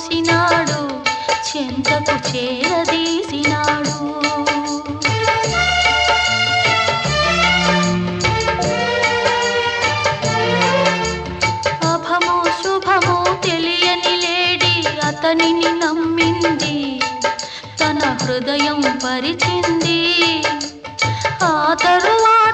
చూసినాడు, చెంతకు చేరదీసినాడు. అభమో శుభమో తెలియని లేడి అతనిని నమ్మింది, తన హృదయం పరిచింది. ఆ తరువాత